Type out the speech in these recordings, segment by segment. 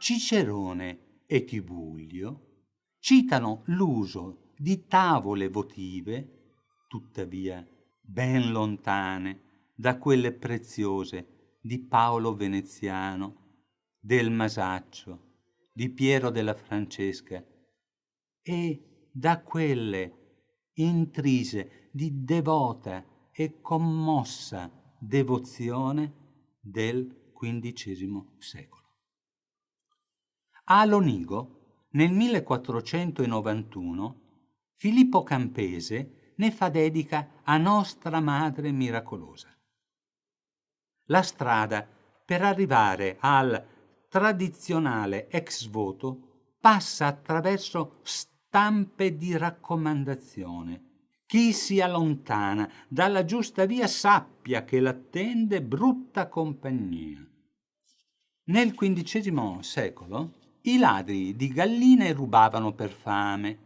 Cicerone e Tibullio citano l'uso di tavole votive, tuttavia ben lontane da quelle preziose di Paolo Veneziano, del Masaccio, di Piero della Francesca e da quelle intrise di devota e commossa devozione del XV secolo. A Lonigo, nel 1491, Filippo Campese ne fa dedica a Nostra Madre Miracolosa. La strada per arrivare al tradizionale ex voto passa attraverso stampe di raccomandazione. Chi si allontana dalla giusta via sappia che l'attende brutta compagnia. Nel XV secolo i ladri di galline rubavano per fame.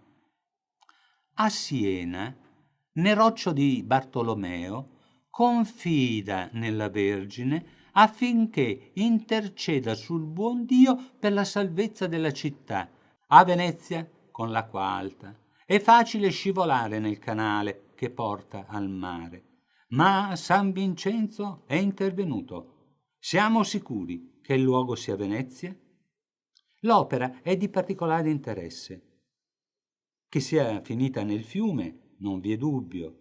A Siena, Neroccio di Bartolomeo confida nella Vergine affinché interceda sul buon Dio per la salvezza della città. A Venezia, con l'acqua alta, è facile scivolare nel canale che porta al mare. Ma San Vincenzo è intervenuto. Siamo sicuri che il luogo sia Venezia? L'opera è di particolare interesse. Che sia finita nel fiume, non vi è dubbio.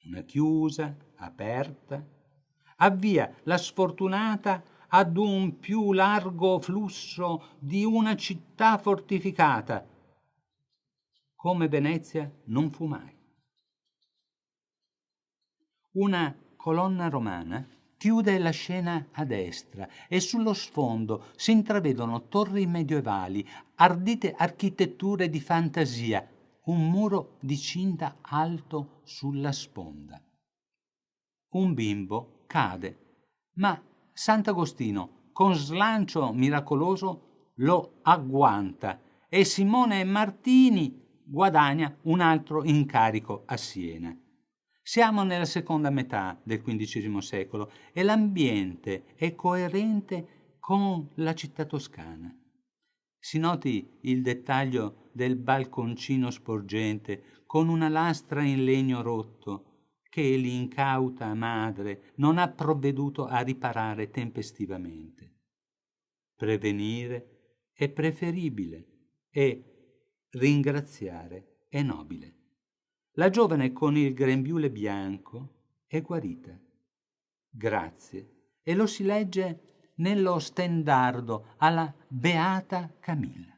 Una chiusa, aperta, avvia la sfortunata ad un più largo flusso di una città fortificata. Come Venezia non fu mai. Una colonna romana chiude la scena a destra e sullo sfondo si intravedono torri medievali, ardite architetture di fantasia, un muro di cinta alto sulla sponda. Un bimbo cade, ma Sant'Agostino, con slancio miracoloso, lo agguanta e Simone Martini guadagna un altro incarico a Siena. Siamo nella seconda metà del XV secolo e l'ambiente è coerente con la città toscana. Si noti il dettaglio del balconcino sporgente con una lastra in legno rotto che l'incauta madre non ha provveduto a riparare tempestivamente. Prevenire è preferibile e ringraziare è nobile. La giovane con il grembiule bianco è guarita. Grazie. E lo si legge nello stendardo alla Beata Camilla.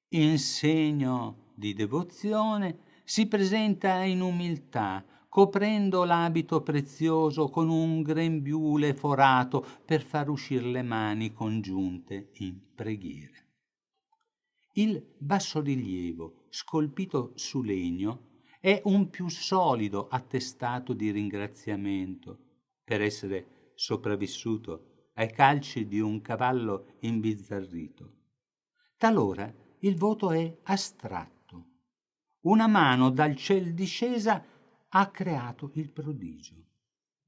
In segno di devozione si presenta in umiltà, coprendo l'abito prezioso con un grembiule forato per far uscire le mani congiunte in preghiera. Il bassorilievo, scolpito su legno, è un più solido attestato di ringraziamento per essere sopravvissuto ai calci di un cavallo imbizzarrito. Talora il voto è astratto. Una mano dal ciel discesa ha creato il prodigio.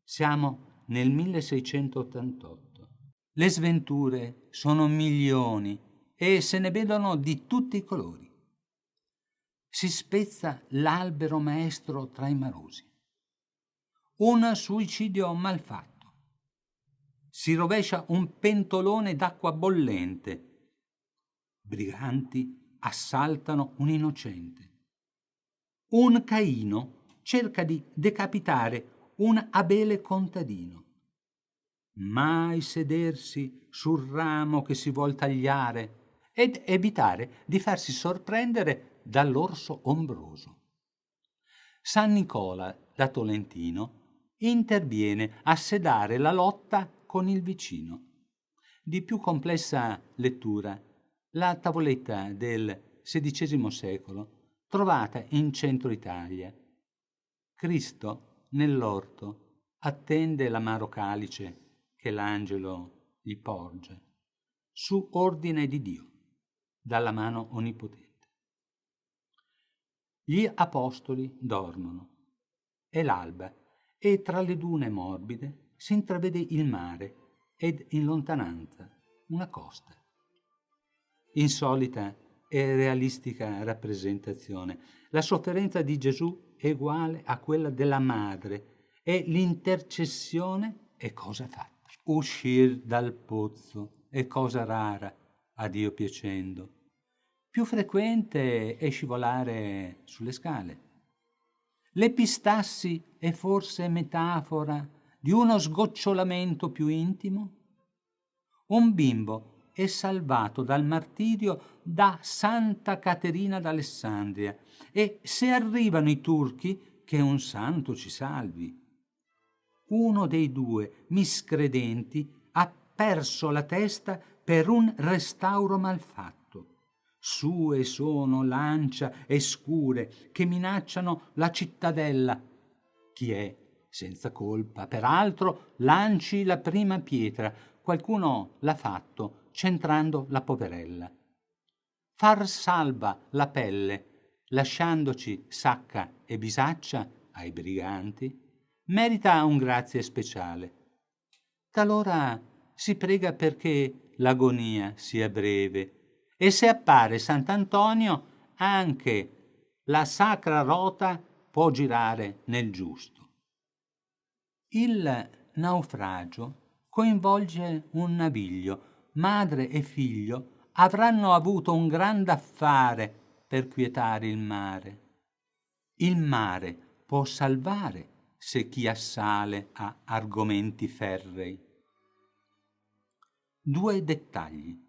Siamo nel 1688. Le sventure sono milioni e se ne vedono di tutti i colori. Si spezza l'albero maestro tra i marosi. Un suicidio malfatto. Si rovescia un pentolone d'acqua bollente. Briganti assaltano un innocente. Un Caino cerca di decapitare un Abele contadino. Mai sedersi sul ramo che si vuol tagliare ed evitare di farsi sorprendere dall'orso ombroso. San Nicola da Tolentino interviene a sedare la lotta con il vicino. Di più complessa lettura, la tavoletta del XVI secolo, trovata in centro Italia. Cristo, nell'orto, attende l'amaro calice che l'angelo gli porge, su ordine di Dio, dalla mano onnipotente. Gli apostoli dormono. È l'alba e tra le dune morbide si intravede il mare ed in lontananza una costa. Insolita e realistica rappresentazione. La sofferenza di Gesù è uguale a quella della madre e l'intercessione è cosa fatta. Uscir dal pozzo è cosa rara, a Dio piacendo. Più frequente è scivolare sulle scale. L'epistassi è forse metafora di uno sgocciolamento più intimo? Un bimbo è salvato dal martirio da Santa Caterina d'Alessandria e se arrivano i turchi, che un santo ci salvi. Uno dei due miscredenti ha perso la testa per un restauro malfatto. Sue sono lancia e scure che minacciano la cittadella. Chi è, senza colpa, peraltro, lanci la prima pietra. Qualcuno l'ha fatto, centrando la poverella. Far salva la pelle, lasciandoci sacca e bisaccia ai briganti, merita un grazie speciale. Talora si prega perché l'agonia sia breve e se appare Sant'Antonio anche la sacra rota può girare nel giusto. Il naufragio coinvolge un naviglio. Madre e figlio avranno avuto un grande affare per quietare il mare. Il mare può salvare se chi assale ha argomenti ferrei. Due dettagli.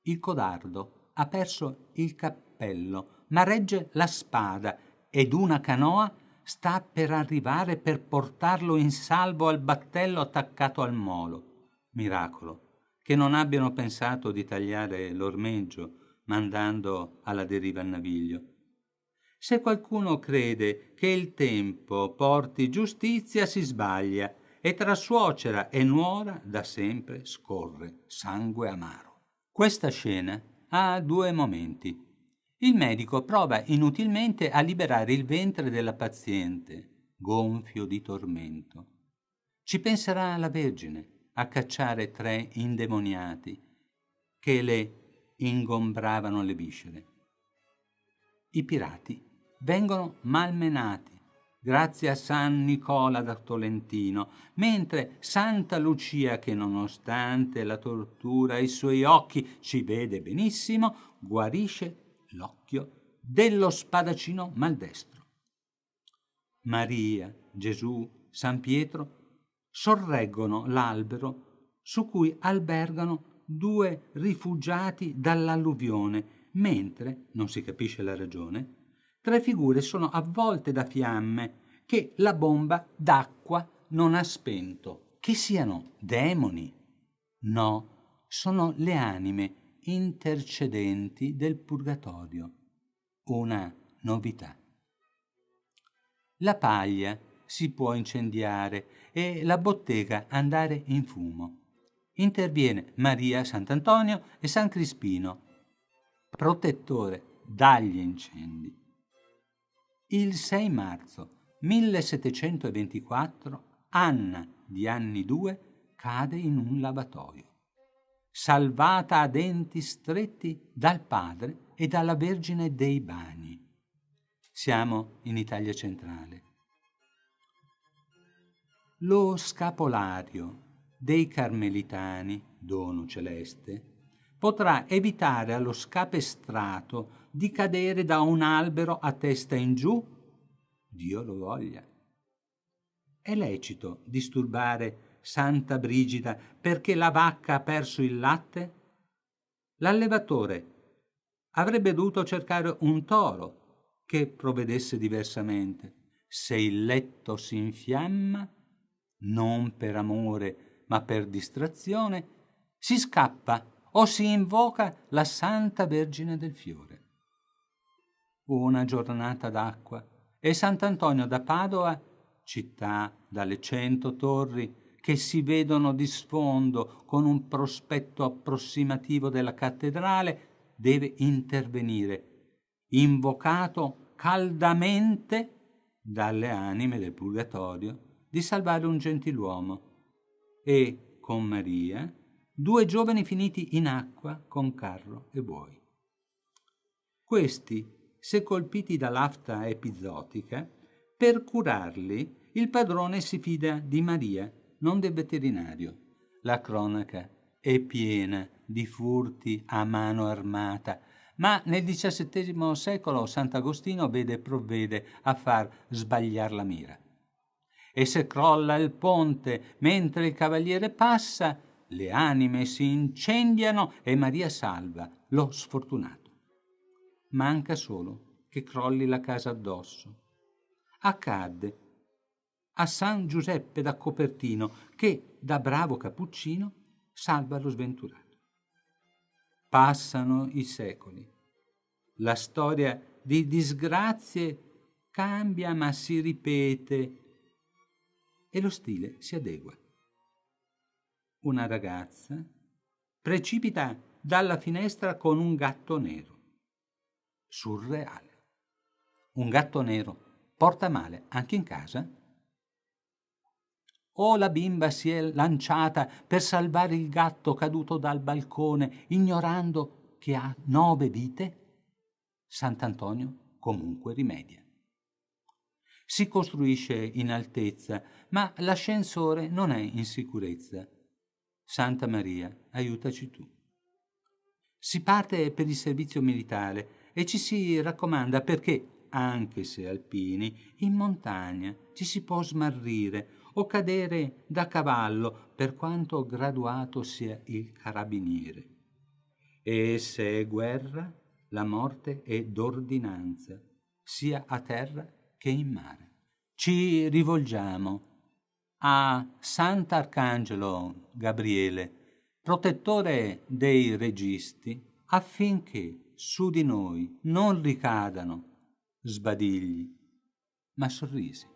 Il codardo ha perso il cappello, ma regge la spada ed una canoa sta per arrivare per portarlo in salvo al battello attaccato al molo. Miracolo, che non abbiano pensato di tagliare l'ormeggio mandando alla deriva il naviglio. Se qualcuno crede che il tempo porti giustizia si sbaglia e tra suocera e nuora da sempre scorre sangue amaro. Questa scena ha due momenti. Il medico prova inutilmente a liberare il ventre della paziente, gonfio di tormento. Ci penserà la Vergine a cacciare 3 indemoniati che le ingombravano le viscere. I pirati vengono malmenati grazie a San Nicola da Tolentino, mentre Santa Lucia, che nonostante la tortura ai suoi occhi ci vede benissimo, guarisce l'occhio dello spadaccino maldestro. Maria, Gesù, San Pietro sorreggono l'albero su cui albergano 2 rifugiati dall'alluvione, mentre, non si capisce la ragione, 3 figure sono avvolte da fiamme che la bomba d'acqua non ha spento. Che siano demoni? No, sono le anime intercedenti del purgatorio. Una novità. La paglia si può incendiare e la bottega andare in fumo. Interviene Maria, Sant'Antonio e San Crispino, protettore dagli incendi. Il 6 marzo 1724 Anna di anni 2 cade in un lavatoio, salvata a denti stretti dal padre e dalla Vergine dei Bagni. Siamo in Italia centrale. Lo scapolario dei Carmelitani, dono celeste, potrà evitare allo scapestrato di cadere da un albero a testa in giù? Dio lo voglia. È lecito disturbare Santa Brigida perché la vacca ha perso il latte? L'allevatore avrebbe dovuto cercare un toro che provvedesse diversamente. Se il letto si infiamma, non per amore ma per distrazione, si scappa o si invoca la Santa Vergine del Fiore. Una giornata d'acqua e Sant'Antonio da Padova, città dalle 100 torri che si vedono di sfondo con un prospetto approssimativo della cattedrale, deve intervenire, invocato caldamente dalle anime del purgatorio di salvare un gentiluomo e, con Maria, 2 giovani finiti in acqua con carro e buoi. Questi, se colpiti dall'afta epizootica, per curarli il padrone si fida di Maria, non del veterinario. La cronaca è piena di furti a mano armata, ma nel XVII secolo Sant'Agostino provvede a far sbagliar la mira. E se crolla il ponte mentre il cavaliere passa, le anime si incendiano e Maria salva lo sfortunato. Manca solo che crolli la casa addosso. Accadde a San Giuseppe da Copertino che, da bravo cappuccino, salva lo sventurato. Passano i secoli. La storia di disgrazie cambia ma si ripete e lo stile si adegua. Una ragazza precipita dalla finestra con un gatto nero. Surreale. Un gatto nero porta male anche in casa? O la bimba si è lanciata per salvare il gatto caduto dal balcone, ignorando che ha 9 vite? Sant'Antonio comunque rimedia. Si costruisce in altezza, ma l'ascensore non è in sicurezza. Santa Maria, aiutaci tu. Si parte per il servizio militare e ci si raccomanda perché, anche se alpini, in montagna ci si può smarrire o cadere da cavallo per quanto graduato sia il carabiniere. E se è guerra, la morte è d'ordinanza, sia a terra che in mare. Ci rivolgiamo a Sant'Arcangelo Gabriele, protettore dei registi, affinché su di noi non ricadano sbadigli, ma sorrisi.